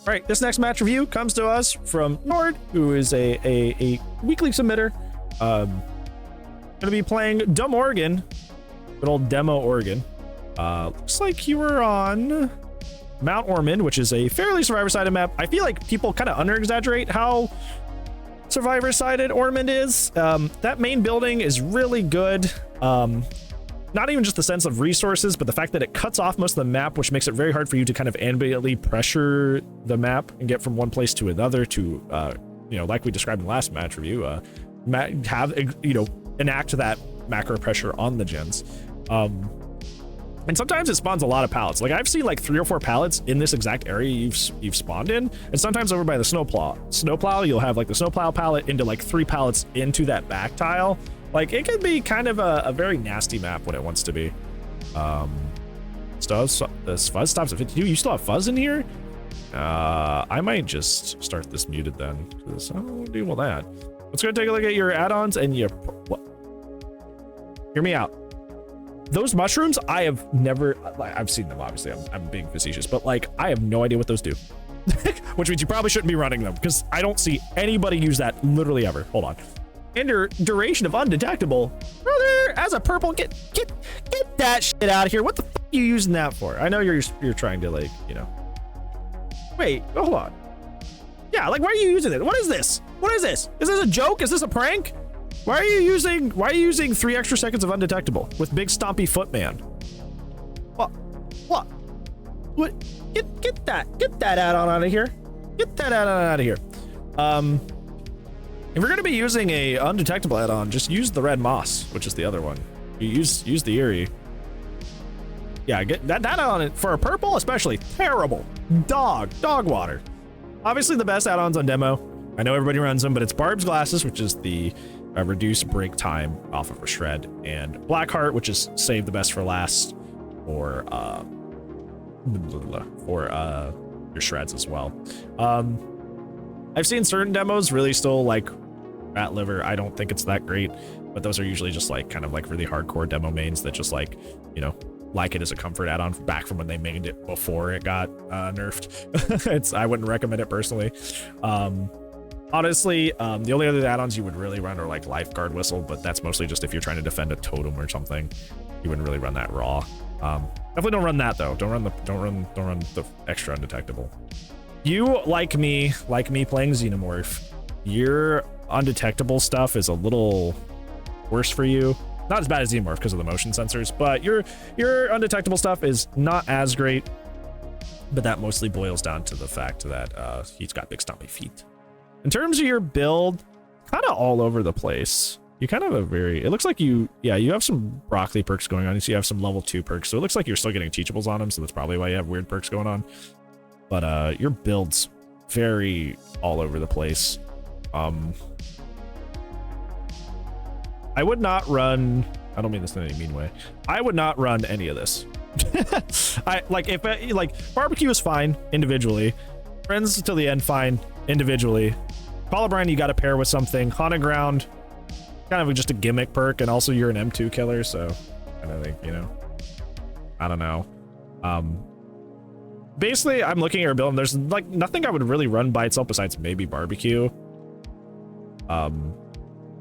All right, this next match review comes to us from Njord, who is a weekly submitter. Gonna be playing Demogorgon, good old Demogorgon. Looks like you were on Mount Ormond, which is a fairly survivor-sided map. I feel like people kind of under-exaggerate how survivor-sided Ormond is. That main building is really good. Not even just the sense of resources, but the fact that it cuts off most of the map, which makes it very hard for you to kind of ambiently pressure the map and get from one place to another to, you know, like we described in the last match review, enact that macro pressure on the gens. And sometimes it spawns a lot of pallets. Like I've seen like 3 or 4 pallets in this exact area you've spawned in, and sometimes over by the snowplow, you'll have like the snowplow pallet into like 3 pallets into that back tile. Like it can be kind of a very nasty map when it wants to be. This fuzz stops at 52. You still have fuzz in here? I might just start this muted then, because I don't deal with that. Let's go take a look at your add-ons and your. What? Hear me out. Those mushrooms, I have never. I've seen them, obviously. I'm being facetious, but like I have no idea what those do. Which means you probably shouldn't be running them, because I don't see anybody use that literally ever. Hold on. And your duration of undetectable, brother, as a purple, get that shit out of here. What the f are you using that for? I know you're trying to, like, you know. Wait, hold on. Yeah, like, why are you using it? What is this? What is this? Is this a joke? Is this a prank? Why are you using 3 extra seconds of undetectable with big stompy footman? What? Get that add-on out of here. Get that add-on out of here. If you're gonna be using a undetectable add-on, just use the red moss, which is the other one. You use the Eerie. Yeah, get that on it for a purple, especially. Terrible. Dog water. Obviously the best add-ons on demo. I know everybody runs them, but it's Barb's Glasses, which is the reduced break time off of a shred, and Blackheart, which is save the best for last, or your shreds as well. I've seen certain demos really still like Rat Liver. I don't think it's that great, but those are usually just like kind of like really hardcore demo mains that just like, you know, like it as a comfort add-on back from when they mained it before it got nerfed. I wouldn't recommend it personally. Honestly, the only other add-ons you would really run are like Lifeguard Whistle, but that's mostly just if you're trying to defend a totem or something. You wouldn't really run that raw. Definitely don't run that though. Don't run the extra undetectable. You, like me playing Xenomorph, your undetectable stuff is a little worse for you. Not as bad as Xenomorph because of the motion sensors, but your undetectable stuff is not as great. But that mostly boils down to the fact that he's got big stompy feet. In terms of your build, kind of all over the place. You kind of have it looks like you have some broccoli perks going on. You see you have some level 2 perks, so it looks like you're still getting teachables on them, so that's probably why you have weird perks going on. But your build's very all over the place. I would not run, I don't mean this in any mean way, I would not run any of this. If barbecue is fine individually, friends till the end fine individually, Colubrine you got to pair with something, Haunted Ground kind of just a gimmick perk, and also you're an M2 killer, so I don't think, you know, I don't know. Basically, I'm looking at your build, and there's like nothing I would really run by itself besides maybe barbecue.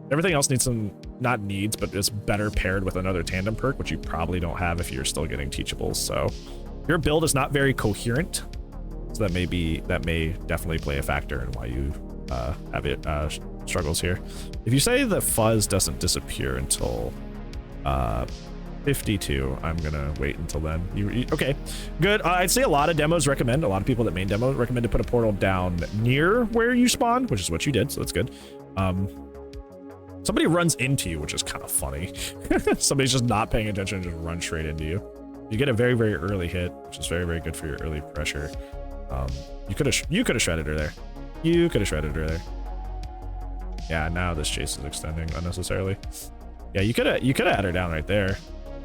Everything else needs some, not needs, but it's better paired with another tandem perk, which you probably don't have if you're still getting teachables. So your build is not very coherent, so that may definitely play a factor in why you have it struggles here. If you say the fuzz doesn't disappear until 52, I'm gonna wait until then. Okay, good. I'd say a lot of people that main demo recommend to put a portal down near where you spawned, which is what you did, so that's good. Somebody runs into you, which is kind of funny. Somebody's just not paying attention and just runs straight into you. You get a very, very early hit, which is very, very good for your early pressure. You could have shredded her there. You could have shredded her there. Yeah, now this chase is extending unnecessarily. Yeah, you could have had her down right there.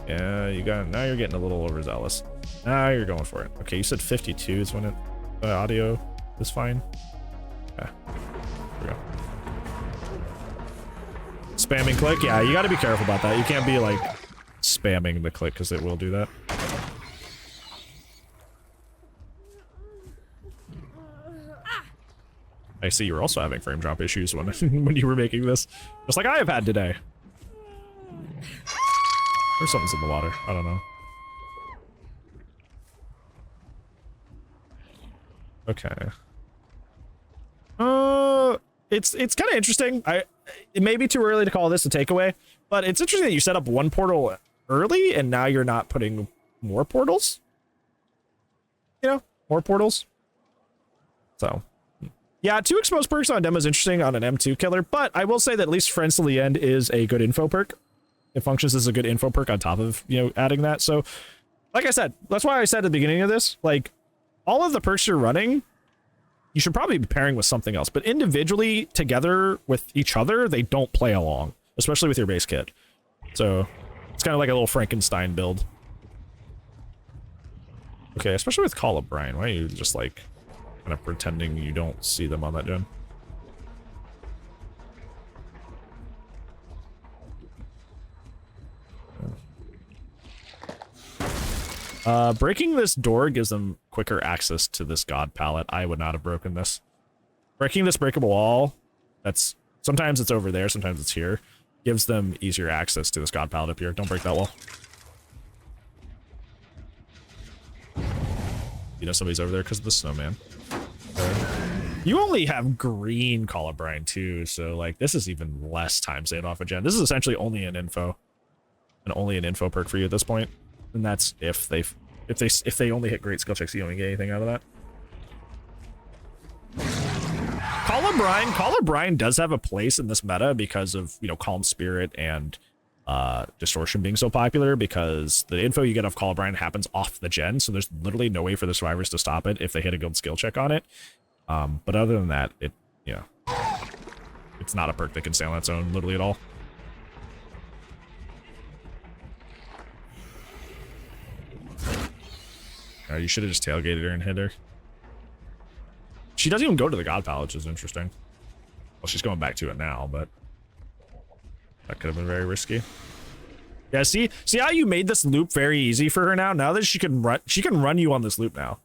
Yeah, now you're getting a little overzealous. Now you're going for it. Okay, you said 52 is when the audio is fine. Yeah, here we go. Spamming click, yeah, you got to be careful about that. You can't be like spamming the click because it will do that. I see you were also having frame drop issues when when you were making this, just like I have had today. Or something's in the water. I don't know. Okay. It's kind of interesting. It may be too early to call this a takeaway, but it's interesting that you set up one portal early and now you're not putting more portals. You know, more portals. So, yeah, 2 exposed perks on demo is interesting on an M2 killer, but I will say that at least Friends Till the End is a good info perk. It functions as a good info perk on top of, you know, adding that. So, like I said, that's why I said at the beginning of this, like, all of the perks you're running, you should probably be pairing with something else, but individually, together with each other, they don't play along, especially with your base kit. So, it's kind of like a little Frankenstein build. Okay, especially with Call of Brian, why are you just, like, kind of pretending you don't see them on that gen? Breaking this door gives them quicker access to this god palette. I would not have broken this. Breaking this breakable wall, that's sometimes it's over there, sometimes it's here, gives them easier access to this god palette up here. Don't break that wall. You know somebody's over there because of the snowman. You only have green Call of Brian too, so like this is even less time saved off a gen. This is essentially only an info, and only an info perk for you at this point. And that's if they only hit great skill checks, you don't get anything out of that. Call of Brian does have a place in this meta because of, you know, Calm Spirit and Distortion being so popular, because the info you get off Call of Brian happens off the gen, so there's literally no way for the survivors to stop it if they hit a good skill check on it. But other than that, it, you know, it's not a perk that can stay on its own literally at all. You should have just tailgated her and hit her. She doesn't even go to the god palette, which is interesting. Well, she's going back to it now, but that could have been very risky. Yeah, see how you made this loop very easy for her now? Now that she can run you on this loop now.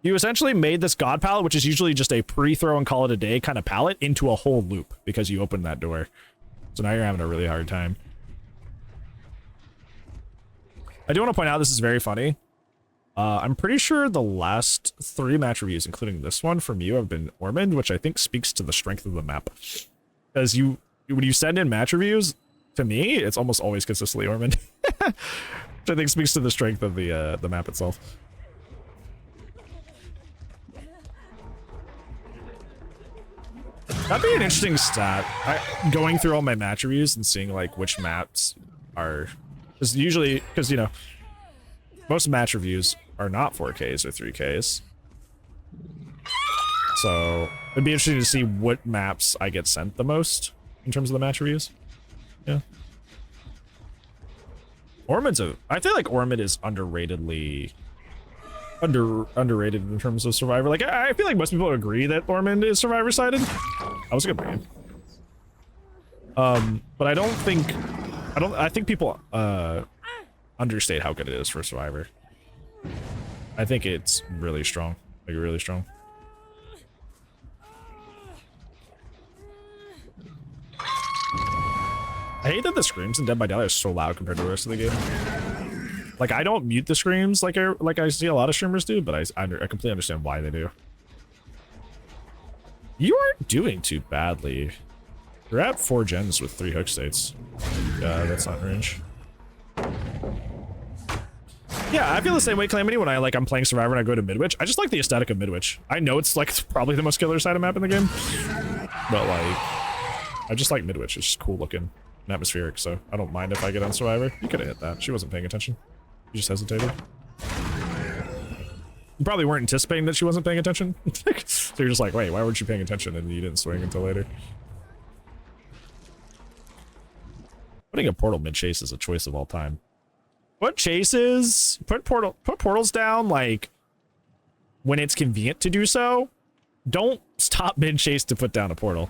You essentially made this god palette, which is usually just a pre-throw and call it a day kind of palette, into a whole loop because you opened that door. So now you're having a really hard time. I do want to point out this is very funny. I'm pretty sure the last 3 match reviews, including this one from you, have been Ormond, which I think speaks to the strength of the map. As when you send in match reviews, to me, it's almost always consistently Ormond. Which I think speaks to the strength of the map itself. That'd be an interesting stat. Going through all my match reviews and seeing like which maps are, because usually, because you know, most match reviews are not 4Ks or 3Ks. So it'd be interesting to see what maps I get sent the most in terms of the match reviews. Yeah. I feel like Ormond is underrated in terms of Survivor. Like I feel like most people agree that Ormond is Survivor sided. That was a good game. But I think people understate how good it is for Survivor. I think it's really strong. Like really strong. I hate that the screams in Dead by Daylight are so loud compared to the rest of the game. Like I don't mute the screams like I see a lot of streamers do, but I completely understand why they do. You aren't doing too badly. You're at 4 gens with 3 hook states. Yeah, that's not range. Yeah, I feel the same way, Calamity, when I'm playing Survivor and I go to Midwich. I just like the aesthetic of Midwich. I know it's like probably the most killer side of map in the game, but like I just like Midwich. It's just cool looking and atmospheric, so I don't mind if I get on Survivor. You could have hit that. She wasn't paying attention. You just hesitated. You probably weren't anticipating that she wasn't paying attention. So you're just like, wait, why weren't you paying attention? And you didn't swing until later. Putting a portal mid-chase is a choice of all time. Put chases, put portals down, like, when it's convenient to do so. Don't stop mid-chase to put down a portal.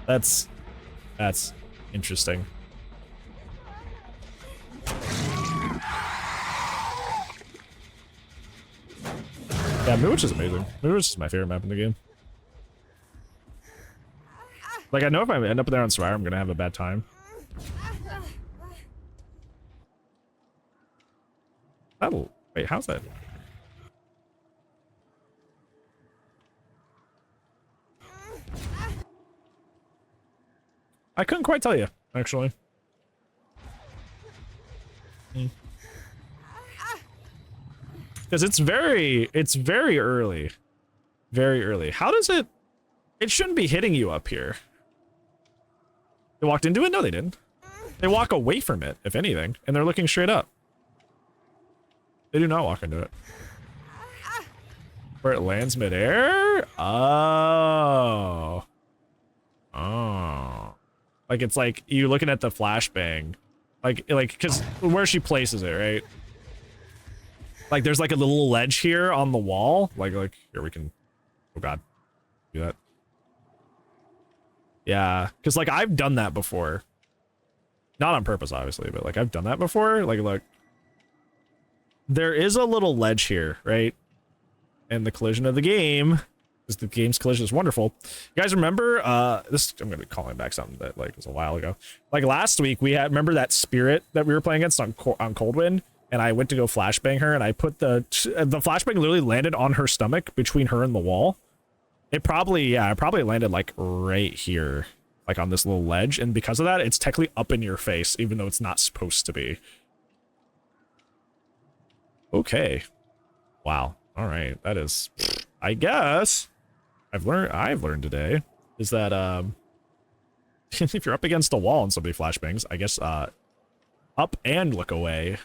That's interesting. Yeah, Midwich is amazing. Midwich is my favorite map in the game. Like, I know if I end up there on Survivor, I'm gonna have a bad time. Oh, wait, how's that? I couldn't quite tell you, actually. Because it's very early. Very early. How does it... It shouldn't be hitting you up here. They walked into it? No, they didn't. They walk away from it, if anything, and they're looking straight up. They do not walk into it. Where it lands midair? Oh. Oh. Like, it's like, you're looking at the flashbang. Like, because where she places it, right? Like, there's like a little ledge here on the wall. Like, here we can... Oh, God. Do that. Yeah, because, like, I've done that before. Not on purpose, obviously, but, like, I've done that before. Like, look. There is a little ledge here, right? And the collision of the game, because the game's collision is wonderful. You guys remember, this, I'm going to be calling back something that, like, was a while ago. Like, last week, we had, remember that spirit that we were playing against on Coldwind? And I went to go flashbang her, and I put the flashbang literally landed on her stomach between her and the wall. It probably landed, like, right here. Like, on this little ledge. And because of that, it's technically up in your face, even though it's not supposed to be. Okay. Wow. All right. That is, I guess, I've learned today is that if you're up against a wall and somebody flashbangs, I guess up and look away,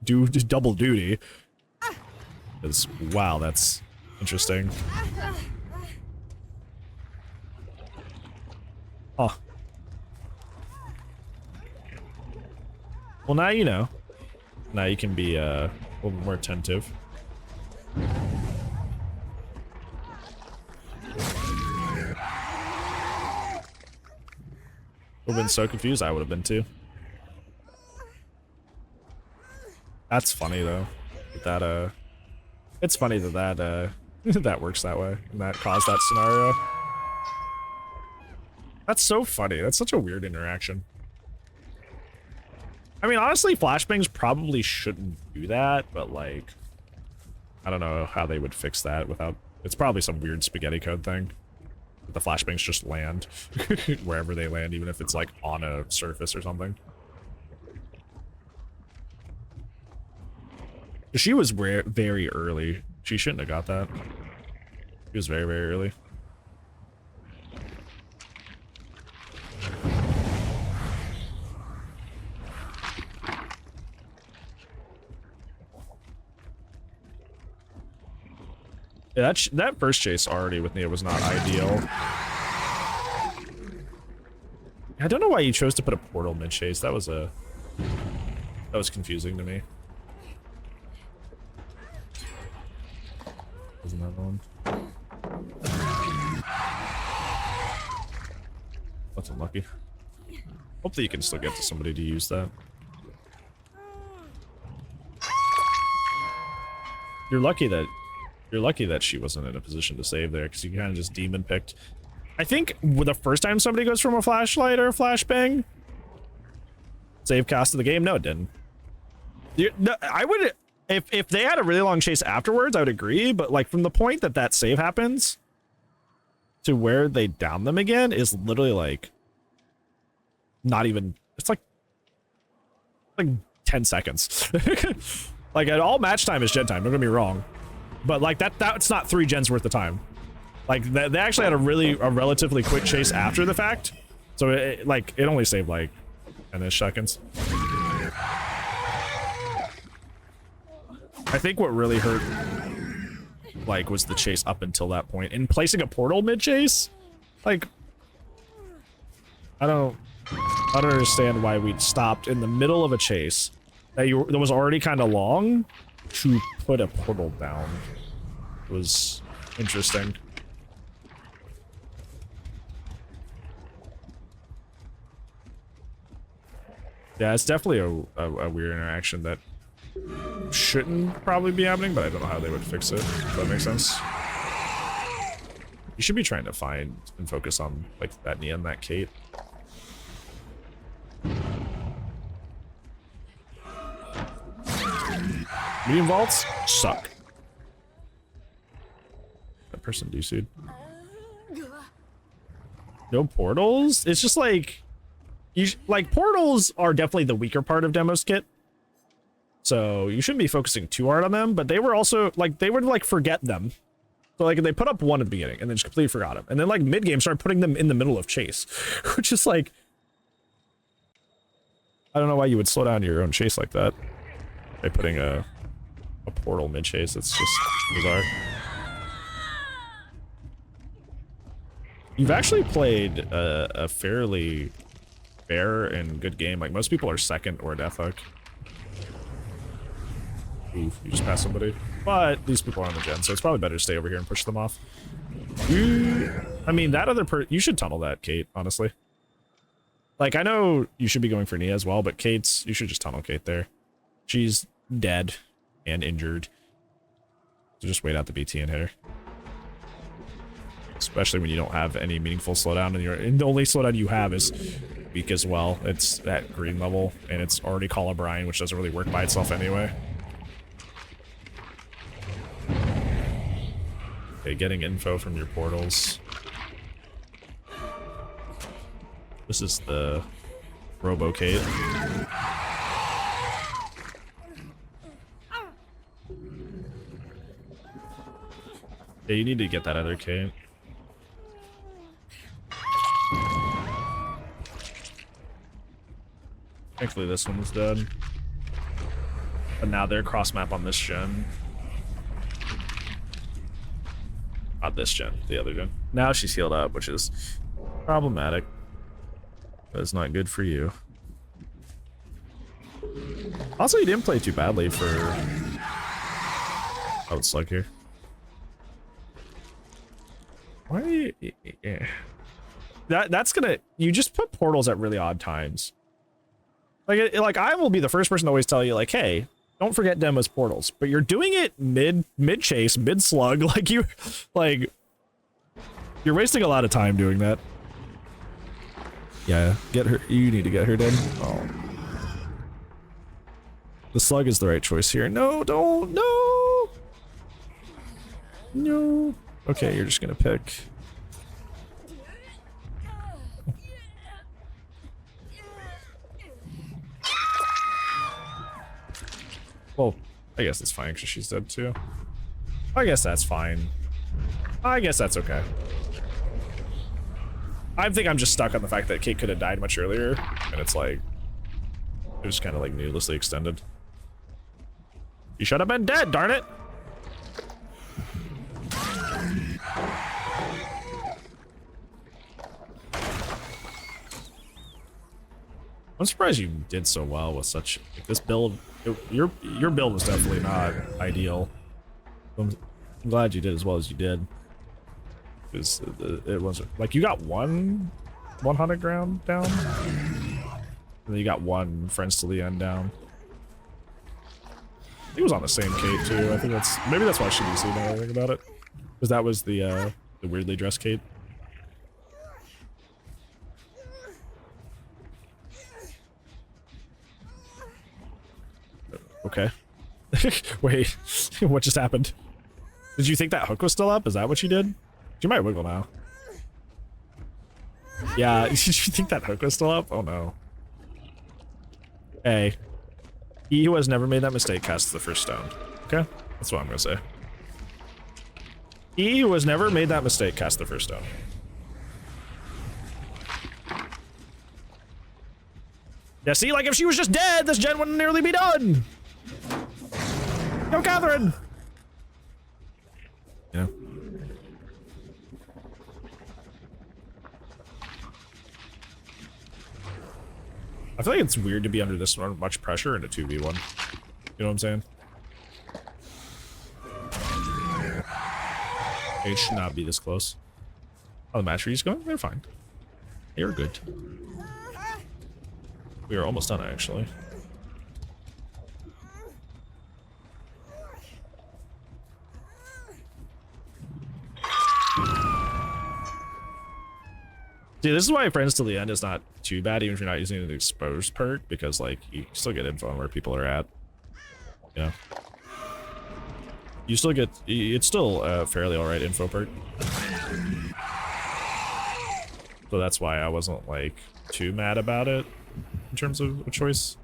do double duty. Because wow, that's interesting. Oh. Well, now you know. Now you can be a little more attentive. Would have been so confused. I would have been too. That's funny though. That it's funny that that works that way and that caused that scenario. That's so funny. That's such a weird interaction. I mean, honestly, flashbangs probably shouldn't do that, but like, I don't know how they would fix that without. It's probably some weird spaghetti code thing. The flashbangs just land wherever they land, even if it's like on a surface or something. She was very early. She shouldn't have got that. She was very, very early. Yeah, that first chase already with Nia was not ideal. I don't know why you chose to put a portal mid chase. That was confusing to me. There's another one. That's unlucky. Hopefully you can still get to somebody to use that. You're lucky that she wasn't in a position to save there, because you kind of just demon picked. I think the first time somebody goes from a flashlight or a flashbang, save cast of the game. No, it didn't. No, I would, if they had a really long chase afterwards, I would agree. But like from the point that save happens to where they down them again is literally like not even. It's like 10 seconds. Like at all match time is gen time. Don't get me wrong. But like that's not 3 gens worth of time. Like they actually had a relatively quick chase after the fact, so it only saved like 10-ish seconds. I think what really hurt like was the chase up until that point, and placing a portal mid chase. Like I don't understand why we stopped in the middle of a chase that was already kind of long to put a portal down. It was interesting. Yeah, it's definitely a weird interaction that shouldn't probably be happening, but I don't know how they would fix it. If that makes sense. You should be trying to find and focus on like that Nia and that Kate. Medium vaults suck. That person DC'd. No portals? It's just like like portals are definitely the weaker part of Demo's kit. So you shouldn't be focusing too hard on them, but they were also like they would like forget them. So like they put up one at the beginning and then just completely forgot them. And then like mid game started putting them in the middle of chase, which is like I don't know why you would slow down your own chase like that by putting a portal mid chase. It's just bizarre. You've actually played a fairly fair and good game. Like most people are second or death hook. Oof, you just passed somebody. But these people are on the gen, so it's probably better to stay over here and push them off. I mean, that other you should tunnel that, Kate, honestly. Like, I know you should be going for Nia as well, but Kate's, you should just tunnel Kate there. She's dead and injured. So just wait out the BT and hit her. Especially when you don't have any meaningful slowdown, and the only slowdown you have is weak as well. It's at green level, and it's already Call of Brian, which doesn't really work by itself anyway. Okay, getting info from your portals. This is the Robo-Kate. Yeah, you need to get that other Kate. Thankfully this one was dead. But now they're cross-map on this gen. Not this gen, the other gen. Now she's healed up, which is problematic. But it's not good for you. Also, you didn't play too badly for Outslug here. Why are you... Yeah. That's gonna... You just put portals at really odd times. Like I will be the first person to always tell you, like, hey, don't forget Demo's portals. But you're doing it mid-chase, mid-slug. Like, you're wasting a lot of time doing that. Yeah, get her. You need to get her dead. Oh. The slug is the right choice here. No, don't. No. No. Okay, you're just gonna pick. Well, I guess it's fine because she's dead too. I guess that's fine. I guess that's okay. I think I'm just stuck on the fact that Kate could have died much earlier, and it's like, it was kind of like needlessly extended. You should have been dead, darn it! I'm surprised you did so well with such like, this build. Your build was definitely not ideal. I'm glad you did as well as you did. Because it wasn't like you got one haunted ground down, and then you got one friends to the end down. He was on the same Kate too. I think maybe that's why she didn't see anything about it, because that was the weirdly dressed Kate. Okay. Wait, what just happened? Did you think that hook was still up? Is that what you did? You might wiggle now. Yeah, did you think that hook was still up? Oh no. Hey. He who has never made that mistake casts the first stone. Okay? That's what I'm gonna say. He who has never made that mistake casts the first stone. Yeah, see, like if she was just dead, this gen wouldn't nearly be done! Go, Catherine! You know? I feel like it's weird to be under this much pressure in a 2v1. You know what I'm saying? It should not be this close. Oh, the match ready's going? They're fine. You're good. We are almost done, actually. See, this is why Friends Till the End is not too bad, even if you're not using an exposed perk, because like you still get info on where people are at. Yeah. You still get, it's still a fairly alright info perk. So that's why I wasn't like too mad about it in terms of a choice.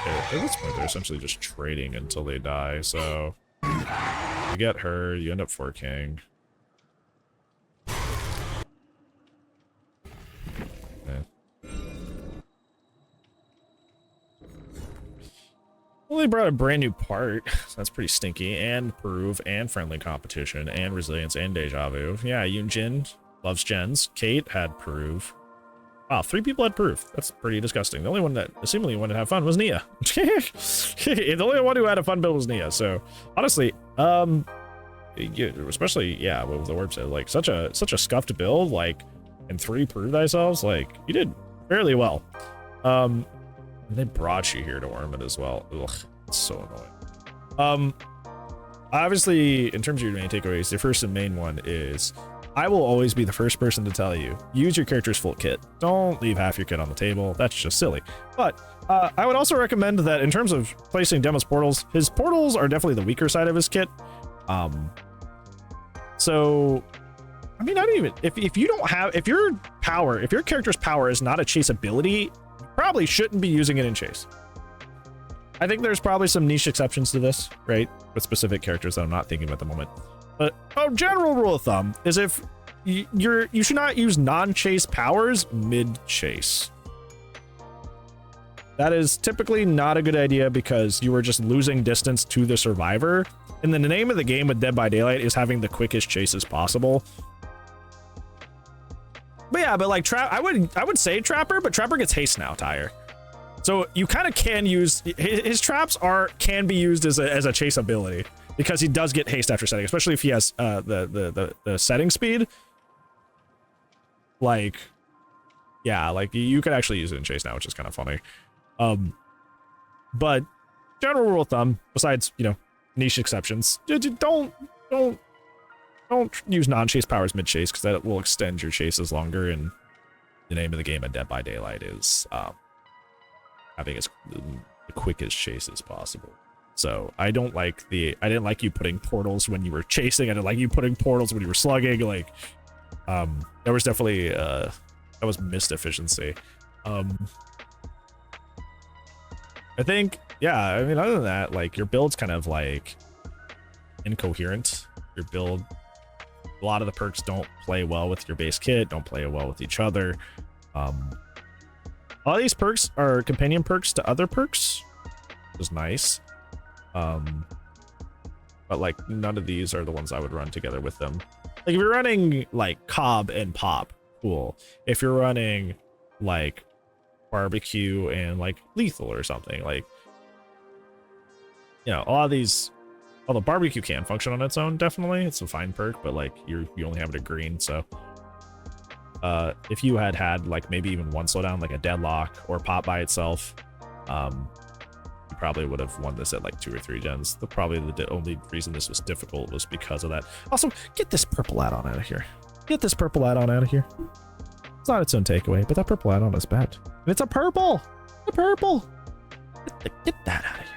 Okay, at this point they're essentially just trading until they die, so you get her, you end up forking. Okay. Well, they brought a brand new part, so that's pretty stinky, and prove, and friendly competition, and resilience, and deja vu. Yeah, Yunjin loves gens. Kate had prove. Wow, 3 people had proof. That's pretty disgusting. The only one that seemingly wanted to have fun was Nia. The only one who had a fun build was Nia. So honestly, especially yeah, what the word said, like such a scuffed build, like, and 3 prove thyself, like you did fairly well. They brought you here to worm it as well. Ugh, it's so annoying. Obviously, in terms of your main takeaways, the first and main one is, I will always be the first person to tell you, use your character's full kit. Don't leave half your kit on the table. That's just silly. But I would also recommend that in terms of placing Demo's portals, his portals are definitely the weaker side of his kit. So, I mean, I don't even, if you don't have, if your character's power is not a chase ability, probably shouldn't be using it in chase. I think there's probably some niche exceptions to this, right? With specific characters that I'm not thinking of at the moment. But a general rule of thumb is if you should not use non-chase powers mid-chase. That is typically not a good idea because you are just losing distance to the survivor. And then the name of the game with Dead by Daylight is having the quickest chases possible. But yeah, but like I would say Trapper, but Trapper gets haste now, Tyre. So you kind of can use his traps can be used as a chase ability because he does get haste after setting, especially if he has the setting speed. Like, yeah, like you could actually use it in chase now, which is kind of funny. But general rule of thumb, besides niche exceptions, don't use non-chase powers mid-chase because that will extend your chases longer, and the name of the game at Dead by Daylight is having the quickest chases possible. So I didn't like you putting portals when you were chasing. I didn't like you putting portals when you were slugging. Like, there was definitely that was missed efficiency. I think, yeah, I mean, other than that, like your build's kind of like incoherent. Your build, a lot of the perks don't play well with your base kit, don't play well with each other. All these perks are companion perks to other perks, which is nice. But like none of these are the ones I would run together with them. Like if you're running like Cobb and Pop, cool. If you're running like Barbecue and like Lethal or something, like, a lot of these, although Barbecue can function on its own, definitely, it's a fine perk, but like you only have it at green, so if you had like maybe even one slowdown, like a Deadlock or Pop by itself, you probably would have won this at like 2 or 3 gens. Probably the only reason this was difficult was because of that. Also, get this purple add-on out of here. Get this purple add-on out of here. It's not its own takeaway, but that purple add-on is bad. And it's a purple! A purple! Get that out of here.